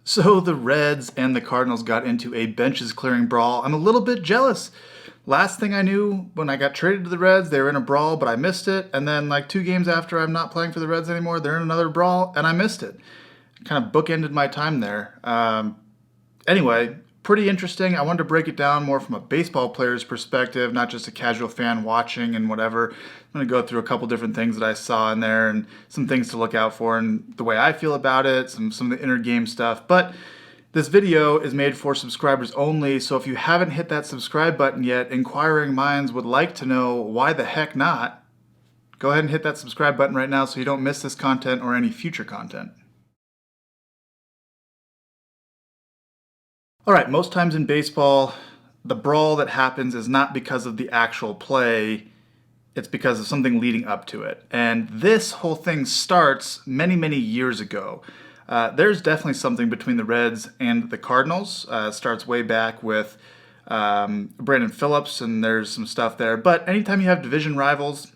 So the Reds and the Cardinals got into a benches clearing brawl. I'm a little bit jealous. Last thing I knew, when I got traded to the Reds, they were in a brawl, but I missed it. And then like 2 games after I'm not playing for the Reds anymore, they're in another brawl, and I missed it. Kind of bookended my time there. Anyway, pretty interesting. I wanted to break it down more from a baseball player's perspective, not just a casual fan watching and whatever. I'm going to go through a couple different things that I saw in there and some things to look out for and the way I feel about it, some of the inner game stuff. But this video is made for subscribers only, so if you haven't hit that subscribe button yet, inquiring minds would like to know why the heck not. Go ahead and hit that subscribe button right now so you don't miss this content or any future content. All right, most times in baseball, the brawl that happens is not because of the actual play, it's because of something leading up to it. And this whole thing starts many, many years ago. There's definitely something between the Reds and the Cardinals. It starts way back with Brandon Phillips, and there's some stuff there. But anytime you have division rivals,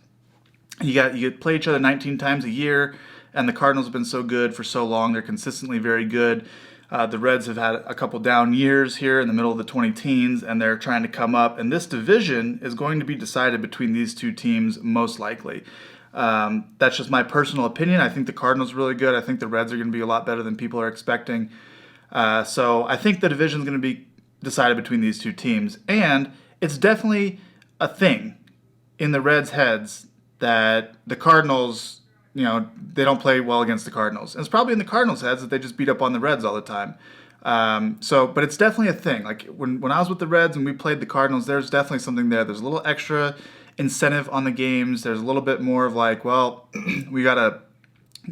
you play each other 19 times a year, and the Cardinals have been so good for so long. They're consistently very good. The Reds have had a couple down years here in the middle of the 20-teens, and they're trying to come up. And this division is going to be decided between these two teams most likely. That's just my personal opinion. I think the Cardinals are really good. I think the Reds are going to be a lot better than people are expecting. So I think the division is going to be decided between these two teams. And it's definitely a thing in the Reds' heads that the Cardinals, they don't play well against the Cardinals. And it's probably in the Cardinals' heads that they just beat up on the Reds all the time. But it's definitely a thing. Like when I was with the Reds and we played the Cardinals, there's definitely something there. There's a little extra incentive on the games. There's a little bit more of like, well, we got to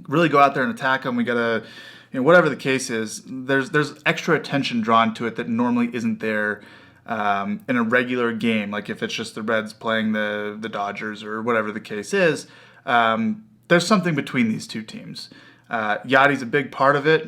really go out there and attack them. We got to, whatever the case is, there's extra attention drawn to it that normally isn't there in a regular game. Like if it's just the Reds playing the Dodgers or whatever the case is, there's something between these two teams. Yadi's a big part of it.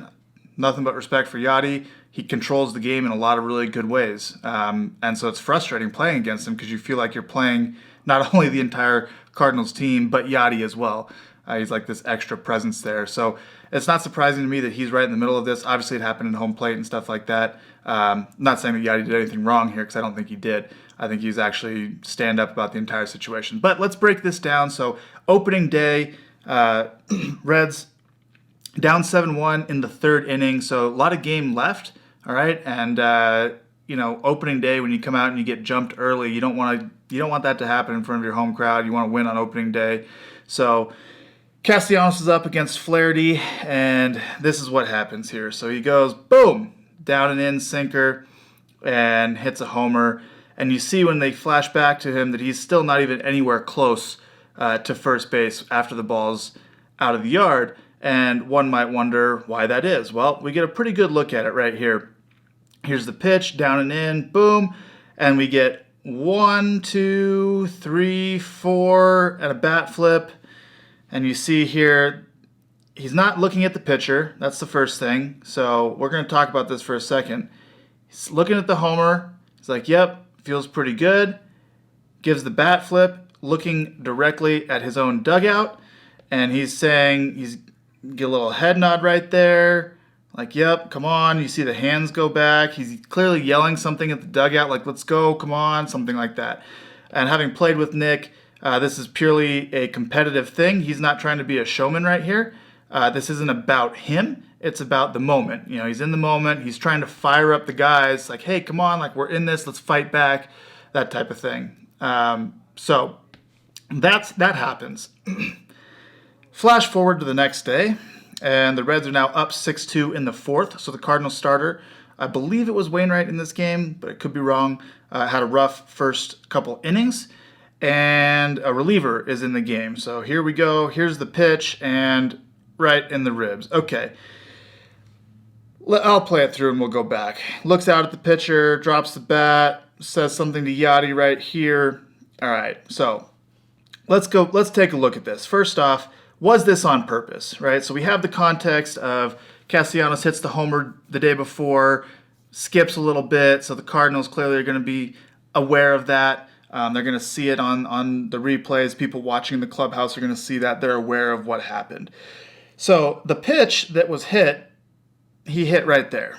Nothing but respect for Yadi. He controls the game in a lot of really good ways. And so it's frustrating playing against him because you feel like you're playing not only the entire Cardinals team, but Yadi as well. He's like this extra presence there. So it's not surprising to me that he's right in the middle of this. Obviously, it happened in home plate and stuff like that. Not saying that Yadi did anything wrong here because I don't think he did. I think he's actually stand up about the entire situation. But let's break this down. So opening day, Reds down 7-1 in the third inning, so a lot of game left. All right, and opening day when you come out and you get jumped early, you don't want that to happen in front of your home crowd. You want to win on opening day. So Castellanos is up against Flaherty, and this is what happens here. So he goes boom, down and in sinker, and hits a homer. And you see when they flash back to him that he's still not even anywhere close to first base after the ball's out of the yard. And one might wonder why that is. Well, we get a pretty good look at it right here. Here's the pitch, down and in, boom. And we get 1, 2, 3, 4, and a bat flip. And you see here, he's not looking at the pitcher. That's the first thing. So we're going to talk about this for a second. He's looking at the homer. He's like, yep, feels pretty good. Gives the bat flip, looking directly at his own dugout. And he's saying, get a little head nod right there. Like, yep, come on. You see the hands go back. He's clearly yelling something at the dugout, like, let's go, come on, something like that. And having played with Nick, this is purely a competitive thing. He's not trying to be a showman right here. This isn't about him. It's about the moment. He's in the moment. He's trying to fire up the guys, like, hey, come on, like, we're in this. Let's fight back, that type of thing. So that happens. Flash forward to the next day, and the Reds are now up 6-2 in the fourth. So the Cardinals starter, I believe it was Wainwright in this game, but it could be wrong, had a rough first couple innings, and a reliever is in the game. So here we go. Here's the pitch, and right in the ribs. Okay. I'll play it through and we'll go back. Looks out at the pitcher, drops the bat, says something to Yadi right here. All right, so let's take a look at this. First off, was this on purpose, right? So we have the context of Castellanos hits the homer the day before, skips a little bit, so the Cardinals clearly are going to be aware of that. They're going to see it on the replays. People watching the clubhouse are going to see that. They're aware of what happened. So the pitch that was hit he hit right there.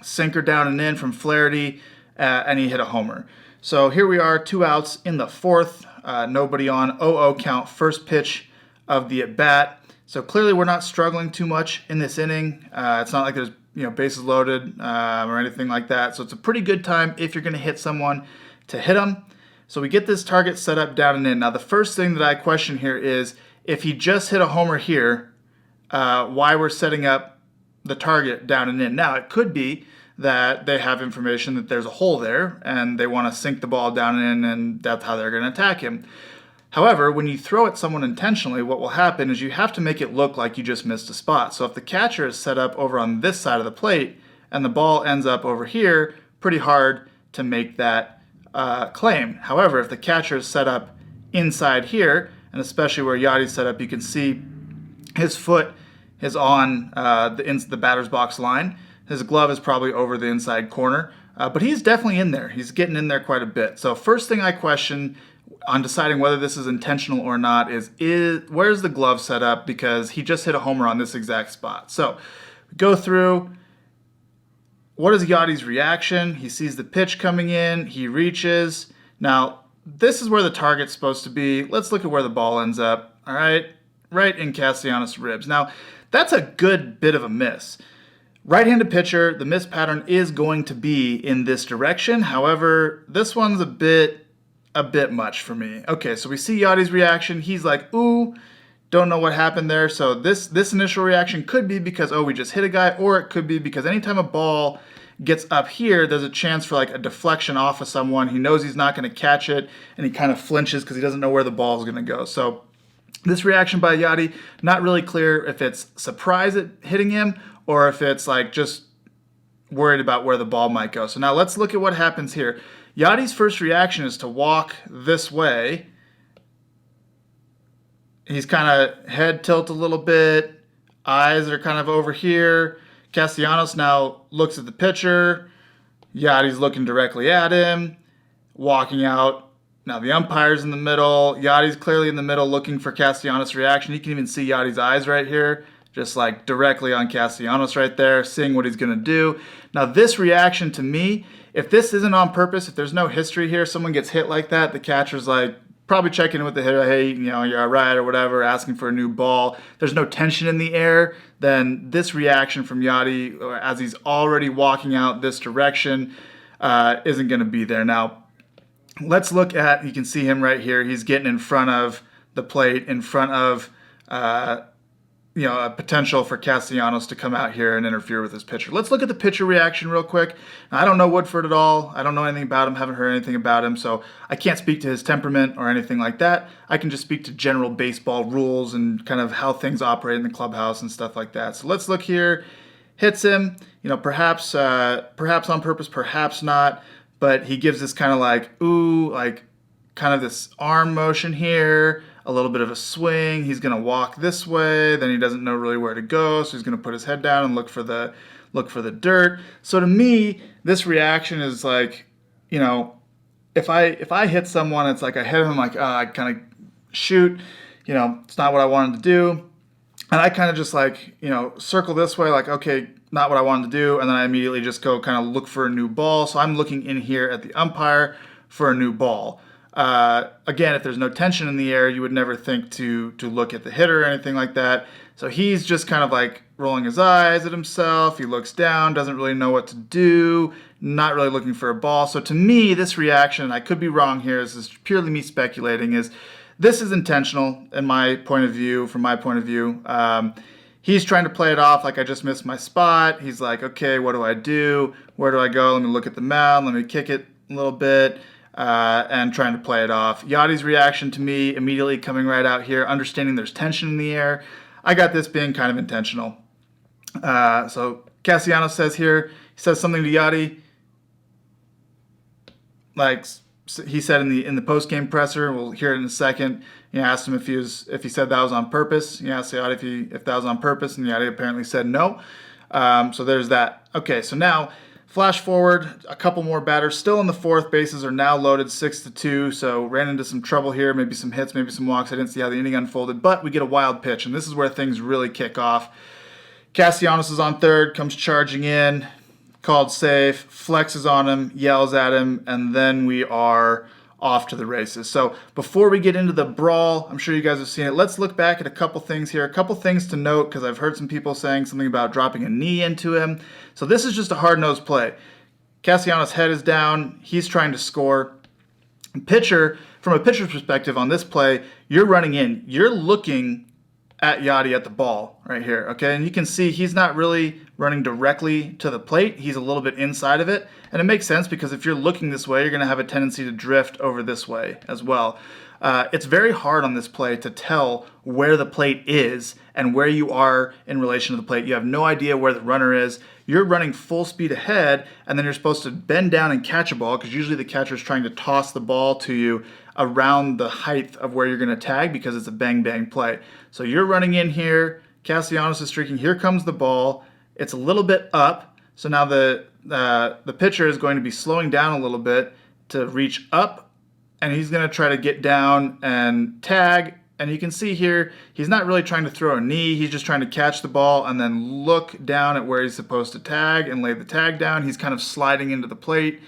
Sinker down and in from Flaherty, and he hit a homer. So here we are, 2 outs in the 4th. Nobody on, 0-0 count, first pitch of the at-bat. So clearly we're not struggling too much in this inning. It's not like there's bases loaded or anything like that. So it's a pretty good time if you're going to hit someone to hit them. So we get this target set up down and in. Now the first thing that I question here is if he just hit a homer here, why we're setting up the target down and in. Now it could be that they have information that there's a hole there and they want to sink the ball down and in, and that's how they're going to attack him. However, when you throw at someone intentionally, what will happen is you have to make it look like you just missed a spot. So if the catcher is set up over on this side of the plate and the ball ends up over here, pretty hard to make that claim. However, if the catcher is set up inside here, and especially where Yadi's set up, you can see his foot is on the batter's box line. His glove is probably over the inside corner, but he's definitely in there. He's getting in there quite a bit. So first thing I question on deciding whether this is intentional or not is where's the glove set up, because he just hit a homer on this exact spot. So go through. What is Yadi's reaction? He sees the pitch coming in. He reaches. Now, this is where the target's supposed to be. Let's look at where the ball ends up. All right, right in Castellanos' ribs. Now, that's a good bit of a miss. Right-handed pitcher, the miss pattern is going to be in this direction. However, this one's a bit much for me. Okay, so we see Yadi's reaction. He's like, ooh, don't know what happened there. So this initial reaction could be because, oh, we just hit a guy, or it could be because anytime a ball gets up here, there's a chance for like a deflection off of someone. He knows he's not going to catch it, and he kind of flinches because he doesn't know where the ball is going to go. So this reaction by Yadi, not really clear if it's surprise at hitting him or if it's like just worried about where the ball might go. So now let's look at what happens here. Yadi's first reaction is to walk this way. He's kind of head tilt a little bit. Eyes are kind of over here. Castellanos now looks at the pitcher. Yadi's looking directly at him, walking out. Now the umpire's in the middle. Yadi's clearly in the middle looking for Castellanos' reaction. You can even see Yadi's eyes right here, just like directly on Castellanos right there, seeing what he's going to do. Now this reaction to me, if this isn't on purpose, if there's no history here, someone gets hit like that, the catcher's like probably checking in with the hitter, hey, you're all right or whatever, asking for a new ball. There's no tension in the air, then this reaction from Yadi, as he's already walking out this direction, isn't going to be there. Now, let's look at, you can see him right here. He's getting in front of the plate, in front of a potential for Castellanos to come out here and interfere with his pitcher. Let's look at the pitcher reaction real quick. Now, I don't know Woodford at all. I don't know anything about him, haven't heard anything about him, so I can't speak to his temperament or anything like that. I can just speak to general baseball rules and kind of how things operate in the clubhouse and stuff like that. So let's look here. Hits him, perhaps on purpose, perhaps not, but he gives this kind of like, ooh, like kind of this arm motion here, a little bit of a swing. He's going to walk this way, then he doesn't know really where to go, so he's going to put his head down and look for the dirt. So to me, this reaction is like, if I hit someone, it's like I hit him like, I kind of shoot, it's not what I wanted to do. And I kind of just like, circle this way, like, okay, not what I wanted to do. And then I immediately just go kind of look for a new ball. So I'm looking in here at the umpire for a new ball. Again, if there's no tension in the air, you would never think to look at the hitter or anything like that. So he's just kind of like rolling his eyes at himself. He looks down, doesn't really know what to do, not really looking for a ball. So to me, this reaction, and I could be wrong here, this is purely me speculating, is this is intentional in my point of view, from my point of view. He's trying to play it off like I just missed my spot. He's like, okay, what do I do? Where do I go? Let me look at the mound. Let me kick it a little bit. And trying to play it off. Yadi's reaction to me, immediately coming right out here, understanding there's tension in the air. I got this being kind of intentional. So Castellanos says here, he says something to Yadi, like he said in the post-game presser. We'll hear it in a second. He asked him if he said that was on purpose. He asked Yadi if that was on purpose, and Yadi apparently said no. So there's that. Okay, so now flash forward, a couple more batters still in the fourth. Bases are now loaded 6-2. So ran into some trouble here, maybe some hits, maybe some walks. I didn't see how the inning unfolded, but we get a wild pitch, and this is where things really kick off. Castellanos is on third, comes charging in, called safe, flexes on him, yells at him, and then we are off to the races. So before we get into the brawl, I'm sure you guys have seen it. Let's look back at a couple things here. A couple things to note, because I've heard some people saying something about dropping a knee into him. So this is just a hard-nosed play. Castellanos' head is down. He's trying to score. Pitcher, from a pitcher's perspective on this play, you're running in. You're looking at Yachty at the ball right here, okay? And you can see he's not really running directly to the plate. He's a little bit inside of it. And it makes sense because if you're looking this way, you're going to have a tendency to drift over this way as well. It's very hard on this play to tell where the plate is and where you are in relation to the plate. You have no idea where the runner is. You're running full speed ahead, and then you're supposed to bend down and catch a ball, because usually the catcher is trying to toss the ball to you around the height of where you're going to tag, because it's a bang-bang play. So you're running in here. Castellanos is streaking. Here comes the ball. It's a little bit up. So now the pitcher is going to be slowing down a little bit to reach up, and he's going to try to get down and tag. And you can see here, he's not really trying to throw a knee. He's just trying to catch the ball and then look down at where he's supposed to tag and lay the tag down. He's kind of sliding into the plate.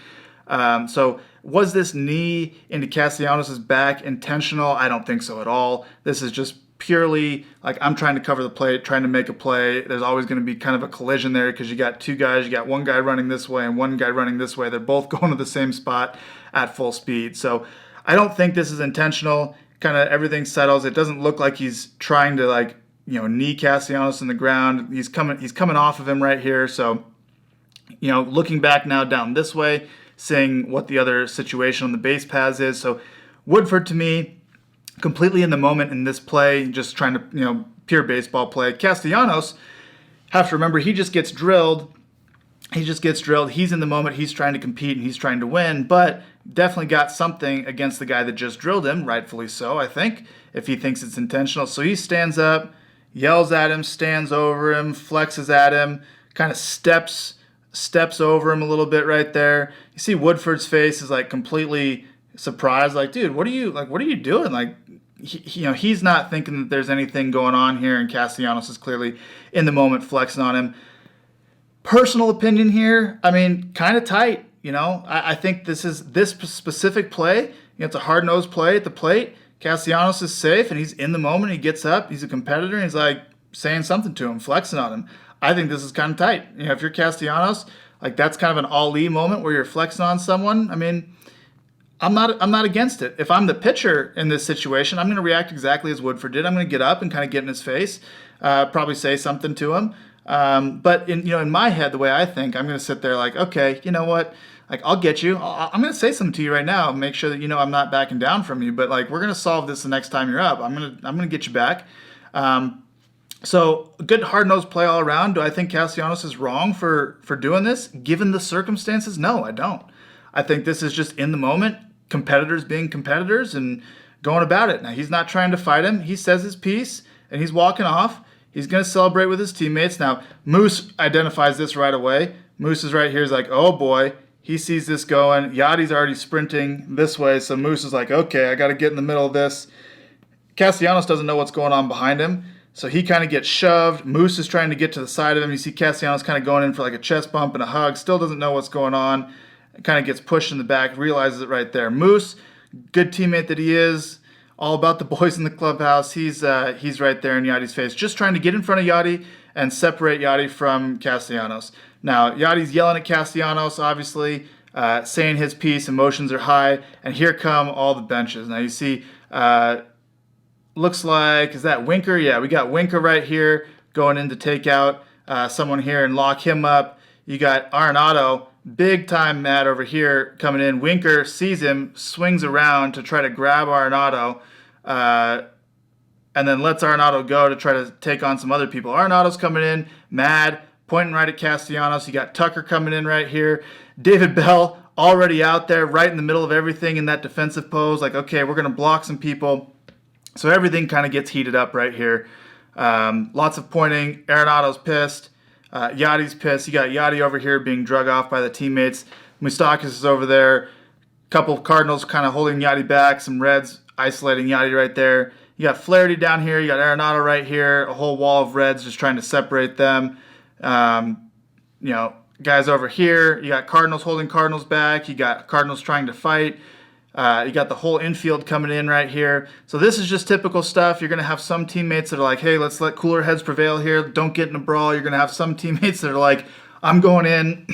So was this knee into Castellanos' back intentional? I don't think so at all. This is just purely like, I'm trying to cover the plate, trying to make a play. There's always going to be kind of a collision there, because you got two guys. You got one guy running this way and one guy running this way. They're both going to the same spot at full speed. So I don't think this is intentional. Kind of everything settles. It doesn't look like he's trying to knee Castellanos in the ground. He's coming off of him right here. So, looking back now down this way, seeing what the other situation on the base paths is. So Woodford, to me, completely in the moment in this play, just trying to, pure baseball play. Castellanos, have to remember, he just gets drilled. He's in the moment. He's trying to compete and he's trying to win, but definitely got something against the guy that just drilled him, rightfully so, I think, if he thinks it's intentional. So he stands up, yells at him, stands over him, flexes at him, kind of steps over him a little bit right there. You see Woodford's face is like completely surprised, like, dude, what are you doing? Like, he's not thinking that there's anything going on here, and Castellanos is clearly in the moment flexing on him. Personal opinion here, I mean, kind of tight. I think this specific play, it's a hard-nosed play at the plate. Castellanos is safe, and he's in the moment. He gets up. He's a competitor, and he's like saying something to him, flexing on him. I think this is kind of tight. If you're Castellanos, like, that's kind of an Ali moment where you're flexing on someone. I mean, I'm not against it. If I'm the pitcher in this situation, I'm going to react exactly as Woodford did. I'm going to get up and kind of get in his face, probably say something to him. But in my head, the way I think, I'm going to sit there like, okay, you know what? Like, I'll get you. I'm going to say something to you right now. Make sure that I'm not backing down from you. But like, we're going to solve this the next time you're up. I'm going to get you back. So a good hard-nosed play all around. Do I think Castellanos is wrong for doing this given the circumstances? No, I don't. I think this is just in the moment, competitors being competitors and going about it. Now, he's not trying to fight him. He says his piece and he's walking off. He's going to celebrate with his teammates. Now, Moose identifies this right away. Moose is right here. He's like, oh boy. He sees this going. Yachty's already sprinting this way. So Moose is like, okay, I got to get in the middle of this. Castellanos doesn't know what's going on behind him. So he kind of gets shoved. Moose is trying to get to the side of him. You see Castellanos kind of going in for like a chest bump and a hug. Still doesn't know what's going on. Kind of gets pushed in the back. Realizes it right there. Moose, good teammate that he is. All about the boys in the clubhouse. He's right there in Yachty's face, just trying to get in front of Yachty and separate Yachty from Castellanos. Now, Yachty's yelling at Castellanos, obviously, saying his piece. Emotions are high, and here come all the benches. Now, you see, looks like, is that Winker? Yeah, we got Winker right here going in to take out someone here and lock him up. You got Arenado, big time mad over here coming in. Winker sees him, swings around to try to grab Arenado, and then lets Arenado go to try to take on some other people. Arenado's coming in, mad, pointing right at Castellanos. You got Tucker coming in right here. David Bell already out there right in the middle of everything in that defensive pose. Like, okay, we're going to block some people. So everything kind of gets heated up right here. Lots of pointing. Arenado's pissed. Yachty's pissed. You got Yachty over here being drug off by the teammates. Moustakas is over there. Couple of Cardinals kind of holding Yachty back. Some Reds isolating Yachty right there. You got Flaherty down here. You got Arenado right here. A whole wall of Reds just trying to separate them. You know, guys over here. You got Cardinals holding Cardinals back. You got Cardinals trying to fight. You got the whole infield coming in right here. So this is just typical stuff. You're going to have some teammates that are like, hey, let's let cooler heads prevail here. Don't get in a brawl. You're going to have some teammates that are like, I'm going in.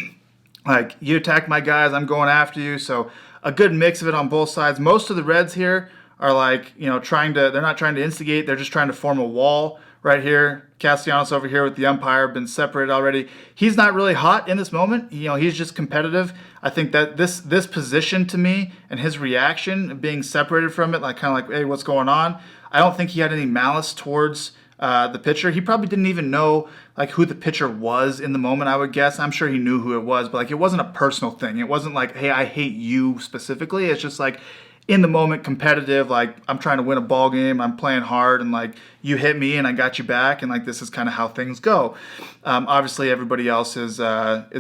Like, you attack my guys, I'm going after you. So a good mix of it on both sides. Most of the Reds here are like, you know, they're not trying to instigate. They're just trying to form a wall right here. Castellanos over here with the umpire, been separated already. He's not really hot in this moment. You know, he's just competitive. I think that this position to me and his reaction being separated from it, like kind of like, hey, what's going on? I don't think he had any malice towards the pitcher. He probably didn't even know like who the pitcher was in the moment, I would guess. I'm sure he knew who it was, but like it wasn't a personal thing. It wasn't like, hey, I hate you specifically. It's just like in the moment competitive, like I'm trying to win a ball game, I'm playing hard, and like you hit me and I got you back, and like this is kind of how things go. Obviously everybody else is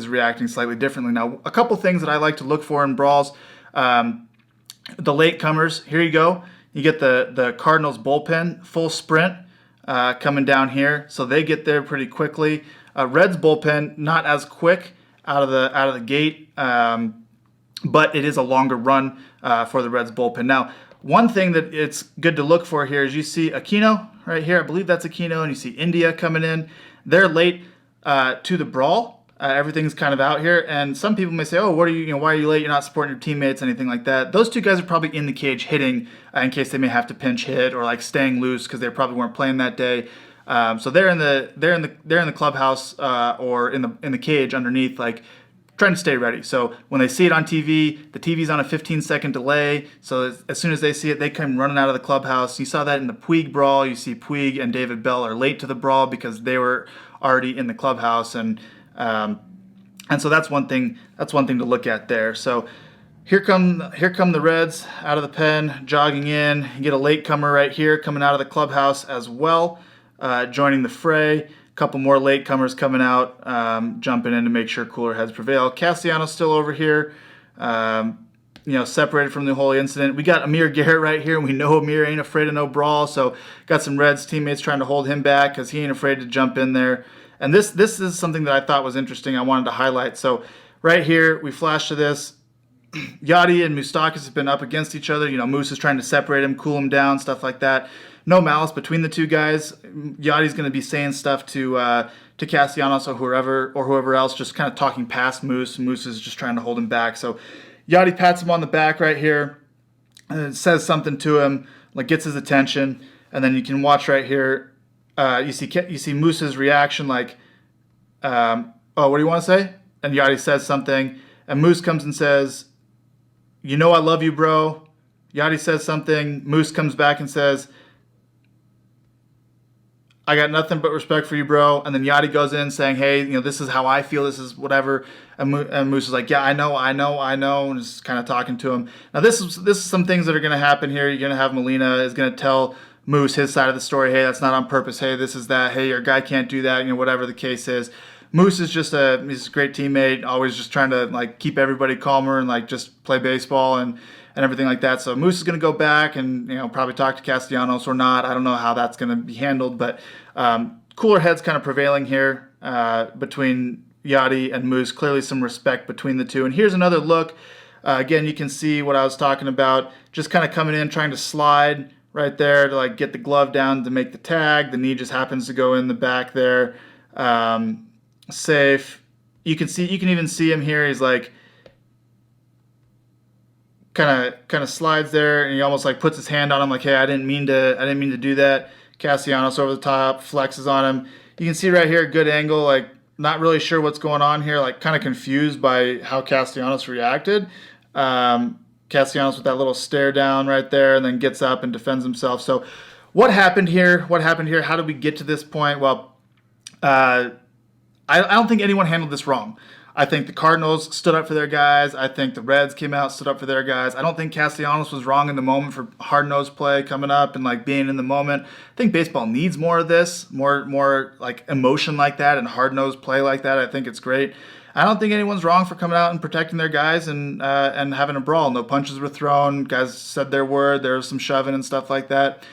reacting slightly differently. Now, a couple things that I like to look for in brawls, the latecomers, here you go. You get the Cardinals bullpen, full sprint, coming down here, so they get there pretty quickly. Reds bullpen not as quick out of the gate, but it is a longer run for the Reds bullpen. Now, one thing that it's good to look for here is you see Aquino right here. I believe that's Aquino, and you see India coming in. They're late to the brawl. Everything's kind of out here, and some people may say, "Oh, what are you? Why are you late? You're not supporting your teammates, anything like that." Those two guys are probably in the cage hitting in case they may have to pinch hit or like staying loose because they probably weren't playing that day. So they're in the clubhouse or in the cage underneath, like trying to stay ready. So when they see it on TV, the TV's on a 15-second delay. So as soon as they see it, they come running out of the clubhouse. You saw that in the Puig brawl. You see Puig and David Bell are late to the brawl because they were already in the clubhouse, and so that's one thing to look at there. So here come the Reds out of the pen, jogging in. You get a latecomer right here coming out of the clubhouse as well, joining the fray. A couple more latecomers coming out, jumping in to make sure cooler heads prevail. Castellanos still over here, separated from the whole incident. We got Amir Garrett right here, and we know Amir ain't afraid of no brawl, so got some Reds teammates trying to hold him back because he ain't afraid to jump in there. And this is something that I thought was interesting. I wanted to highlight. So right here, we flash to this. Yachty and Moustakas have been up against each other. Moose is trying to separate him, cool him down, stuff like that. No malice between the two guys. Yachty's going to be saying stuff to Castellanos or whoever else, just kind of talking past Moose. Moose is just trying to hold him back. So Yachty pats him on the back right here and says something to him, like gets his attention. And then you can watch right here. You see Moose's reaction, like, oh, what do you want to say? And Yachty says something, and Moose comes and says, "You know I love you, bro." Yachty says something. Moose comes back and says, "I got nothing but respect for you, bro." And then Yachty goes in saying, "Hey, this is how I feel. This is whatever." And Moose is like, "Yeah, I know," and just kind of talking to him. Now, this is some things that are going to happen here. You're going to have Molina is going to tell Moose his side of the story. Hey, that's not on purpose. Hey, this is that. Hey, your guy can't do that. Whatever the case is. Moose is he's a great teammate, always just trying to like keep everybody calmer and like just play baseball and everything like that. So Moose is going to go back and probably talk to Castellanos or not. I don't know how that's going to be handled, but cooler heads kind of prevailing here between Yachty and Moose. Clearly some respect between the two. And here's another look. Again, you can see what I was talking about. Just kind of coming in, trying to slide right there to like get the glove down to make the tag. The knee just happens to go in the back there. Safe. You can even see him here. He's like kind of slides there, and he almost like puts his hand on him, like, "Hey, I didn't mean to do that." Castellanos over the top, flexes on him. You can see right here, good angle, like not really sure what's going on here, like kind of confused by how Castellanos reacted. Castellanos with that little stare down right there, and then gets up and defends himself. So what happened here? How did we get to this point? Well, I don't think anyone handled this wrong. I think the Cardinals stood up for their guys. I think the Reds came out, stood up for their guys. I don't think Castellanos was wrong in the moment for hard-nosed play coming up and like being in the moment. I think baseball needs more of this, more like emotion like that and hard-nosed play like that. I think it's great. I don't think anyone's wrong for coming out and protecting their guys and having a brawl. No punches were thrown. Guys said their word. There was some shoving and stuff like that.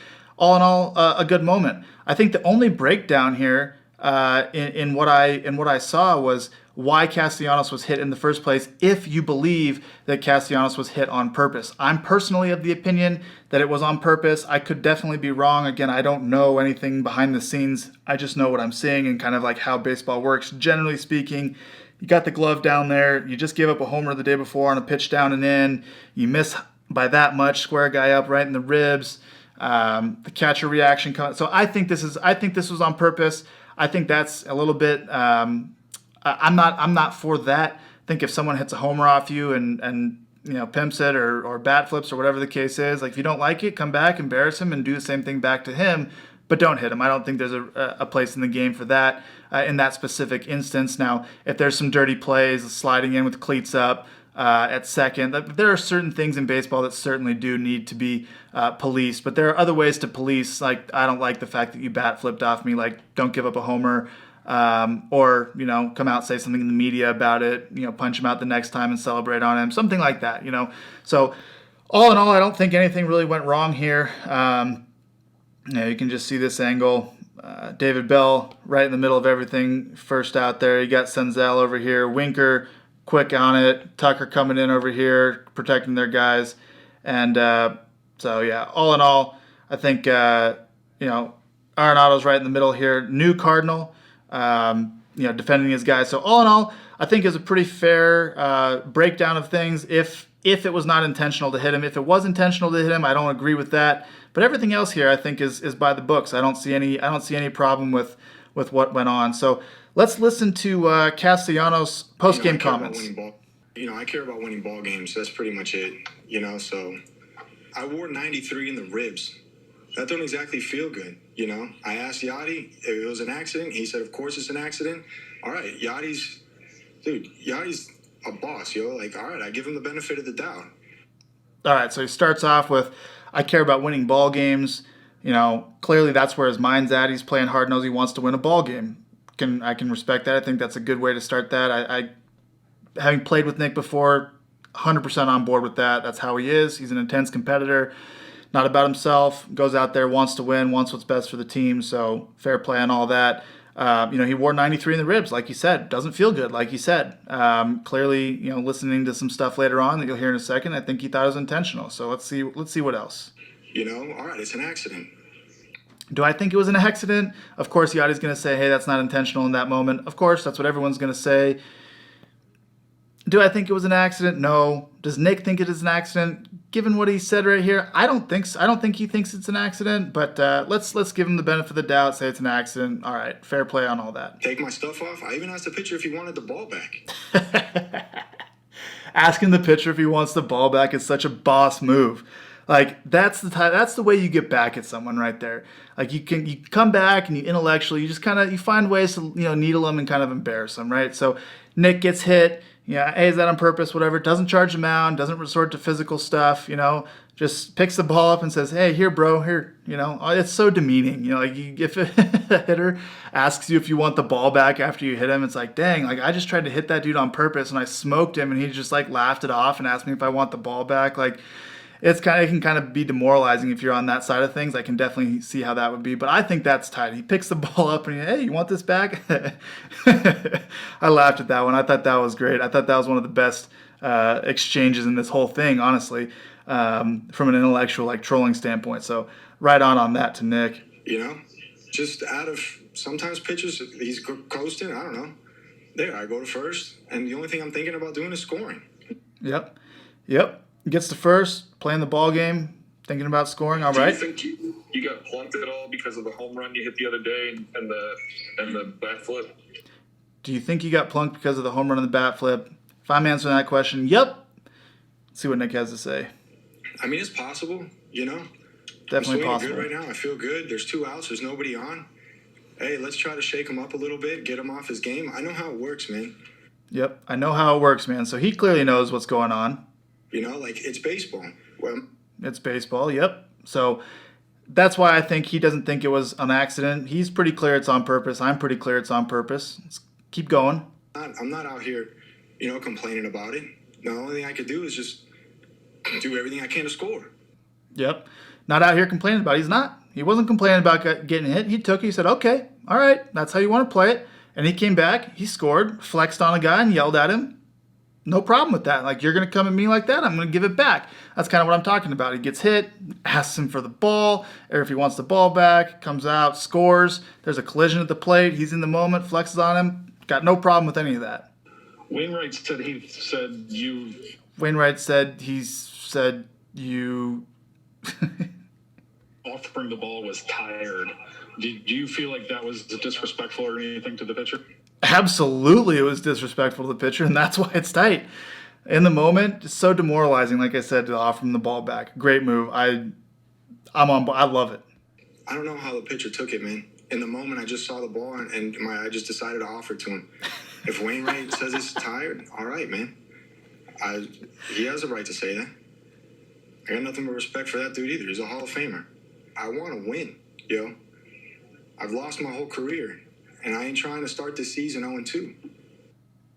all in all, a good moment. I think the only breakdown here in what I saw was why Castellanos was hit in the first place, if you believe that Castellanos was hit on purpose. I'm personally of the opinion that it was on purpose. I could definitely be wrong. Again, I don't know anything behind the scenes. I just know what I'm seeing and kind of like how baseball works. Generally speaking, you got the glove down there. You just gave up a homer the day before on a pitch down and in. You miss by that much, square a guy up right in the ribs. The catcher reaction. So I think this was on purpose. I think that's a little bit. I'm not for that. I think if someone hits a homer off you and pimps it or bat flips or whatever the case is, like if you don't like it, come back, embarrass him, and do the same thing back to him. But don't hit him. I don't think there's a place in the game for that in that specific instance. Now, if there's some dirty plays, sliding in with cleats up at second, there are certain things in baseball that certainly do need to be policed. But there are other ways to police. Like, I don't like the fact that you bat flipped off me. Like, don't give up a homer. Or come out, say something in the media about it, punch him out the next time and celebrate on him, something like that, So all in all, I don't think anything really went wrong here. You can just see this angle. David Bell right in the middle of everything, first out there. You got Senzel over here, Winker quick on it, Tucker coming in over here, protecting their guys. And so, yeah, all in all, I think, Arenado's right in the middle here. New Cardinal. Defending his guys. So all in all, I think is a pretty fair breakdown of things. If it was not intentional to hit him, if it was intentional to hit him, I don't agree with that. But everything else here, I think, is by the books. I don't see any problem with what went on. So let's listen to Castellanos post game comments. I care about winning ball games. That's pretty much it. So I wore 93 in the ribs. That don't exactly feel good, I asked Yachty if it was an accident. He said, of course it's an accident. All right, Yachty's a boss, yo. Like, all right, I give him the benefit of the doubt. All right, so he starts off with, I care about winning ball games. Clearly that's where his mind's at. He's playing hard-nosed. He wants to win a ball game. I can respect that. I think that's a good way to start that. I having played with Nick before, 100% on board with that. That's how he is. He's an intense competitor. Not about himself, goes out there, wants to win, wants what's best for the team, so fair play on all that. He wore 93 in the ribs, like you said. Doesn't feel good, like you said. Clearly, listening to some stuff later on that you'll hear in a second, I think he thought it was intentional. So let's see what else. All right, it's an accident. Do I think it was an accident? Of course, Yachty's going to say, hey, that's not intentional in that moment. Of course, that's what everyone's going to say. Do I think it was an accident? No. Does Nick think it is an accident? Given what he said right here, I don't think so. I don't think he thinks it's an accident, but let's give him the benefit of the doubt, say it's an accident. All right, fair play on all that. Take my stuff off. I even asked the pitcher if he wanted the ball back. Asking the pitcher if he wants the ball back is such a boss move. Like, that's the way you get back at someone right there. Like, you come back and you intellectually, you find ways to needle them and kind of embarrass them, right? So Nick gets hit. Hey, is that on purpose? Whatever. Doesn't charge him out. Doesn't resort to physical stuff. Just picks the ball up and says, "Hey, here, bro, here." It's so demeaning. If a hitter asks you if you want the ball back after you hit him, it's like, dang, like I just tried to hit that dude on purpose and I smoked him, and he just like laughed it off and asked me if I want the ball back. Like, it can kind of be demoralizing if you're on that side of things. I can definitely see how that would be, but I think that's tight. He picks the ball up and hey, you want this back? I laughed at that one. I thought that was great. I thought that was one of the best exchanges in this whole thing, honestly, from an intellectual trolling standpoint. So right on that to Nick. Just out of sometimes pitchers, he's coasting. I don't know. There, I go to first, and the only thing I'm thinking about doing is scoring. Yep. Gets to first, playing the ball game, thinking about scoring. All right. Do you think you got plunked at all because of the home run you hit the other day and the bat flip? Do you think you got plunked because of the home run and the bat flip? If I'm answering that question, yep. Let's see what Nick has to say. I mean, it's possible, Definitely I'm possible. good right now. I feel good. There's 2 outs. There's nobody on. Hey, let's try to shake him up a little bit, get him off his game. I know how it works, man. Yep, I know how it works, man. So he clearly knows what's going on. It's baseball. Well, it's baseball, yep. So that's why I think he doesn't think it was an accident. He's pretty clear it's on purpose. I'm pretty clear it's on purpose. Let's keep going. I'm not out here, complaining about it. The only thing I could do is just do everything I can to score. Yep. Not out here complaining about it. He's not. He wasn't complaining about getting hit. He took it. He said, okay, all right, that's how you want to play it. And he came back, he scored, flexed on a guy and yelled at him. No problem with that. Like, you're going to come at me like that, I'm going to give it back. That's kind of what I'm talking about. He gets hit, asks him for the ball, or if he wants the ball back, comes out, scores. There's a collision at the plate. He's in the moment, flexes on him. Got no problem with any of that. Wainwright said you offering the ball was tired. Did you feel like that was disrespectful or anything to the pitcher? Absolutely, it was disrespectful to the pitcher, and that's why it's tight. In the moment, it's so demoralizing, like I said, to offer him the ball back. Great move. I'm on board. I love it. I don't know how the pitcher took it, man. In the moment, I just saw the ball, and I just decided to offer it to him. If Wainwright says he's tired, all right, man. He has a right to say that. I got nothing but respect for that dude either. He's a Hall of Famer. I want to win, yo. I've lost my whole career, and I ain't trying to start this season 0-2.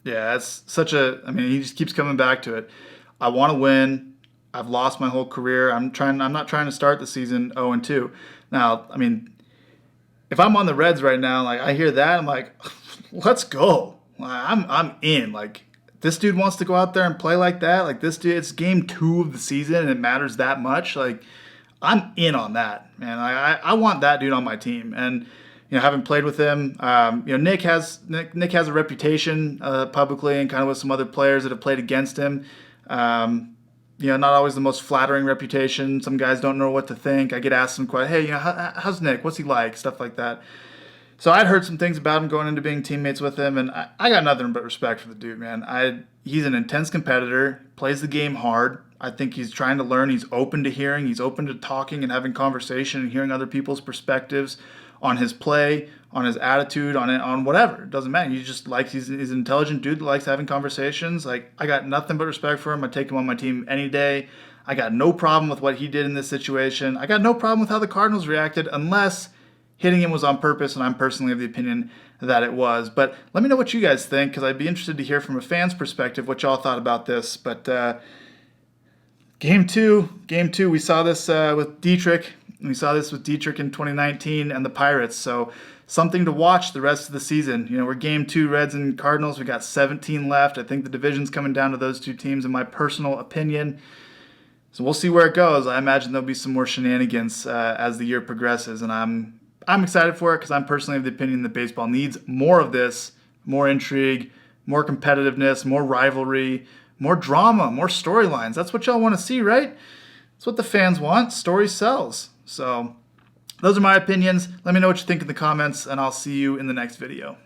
Yeah, that's he just keeps coming back to it. I want to win. I've lost my whole career. I'm not trying to start the season 0-2. Now, I mean, if I'm on the Reds right now, like, I hear that, I'm like, let's go. I'm in. Like, this dude wants to go out there and play like that. Like, this dude, it's game 2 of the season and it matters that much. Like, I'm in on that, man. I want that dude on my team. And, having played with him, Nick has a reputation publicly and kind of with some other players that have played against him. Not always the most flattering reputation. Some guys don't know what to think. I get asked some questions, hey, how's Nick? What's he like? Stuff like that. So I'd heard some things about him going into being teammates with him, and I got nothing but respect for the dude, man. He's an intense competitor, plays the game hard. I think he's trying to learn. He's open to hearing. He's open to talking and having conversation and hearing other people's perspectives on his play, on his attitude, on whatever. It doesn't matter. He's an intelligent dude that likes having conversations. Like, I got nothing but respect for him. I take him on my team any day. I got no problem with what he did in this situation. I got no problem with how the Cardinals reacted, unless hitting him was on purpose, and I'm personally of the opinion that it was. But let me know what you guys think, because I'd be interested to hear from a fan's perspective what y'all thought about this. But Game two, we saw this with Dietrich. We saw this with Dietrich in 2019 and the Pirates. So something to watch the rest of the season. We're Game 2, Reds and Cardinals. We got 17 left. I think the division's coming down to those two teams, in my personal opinion. So we'll see where it goes. I imagine there'll be some more shenanigans as the year progresses, and I'm excited for it, because I'm personally of the opinion that baseball needs more of this, more intrigue, more competitiveness, more rivalry, more drama, more storylines. That's what y'all want to see, right? That's what the fans want. Story sells. So those are my opinions. Let me know what you think in the comments, and I'll see you in the next video.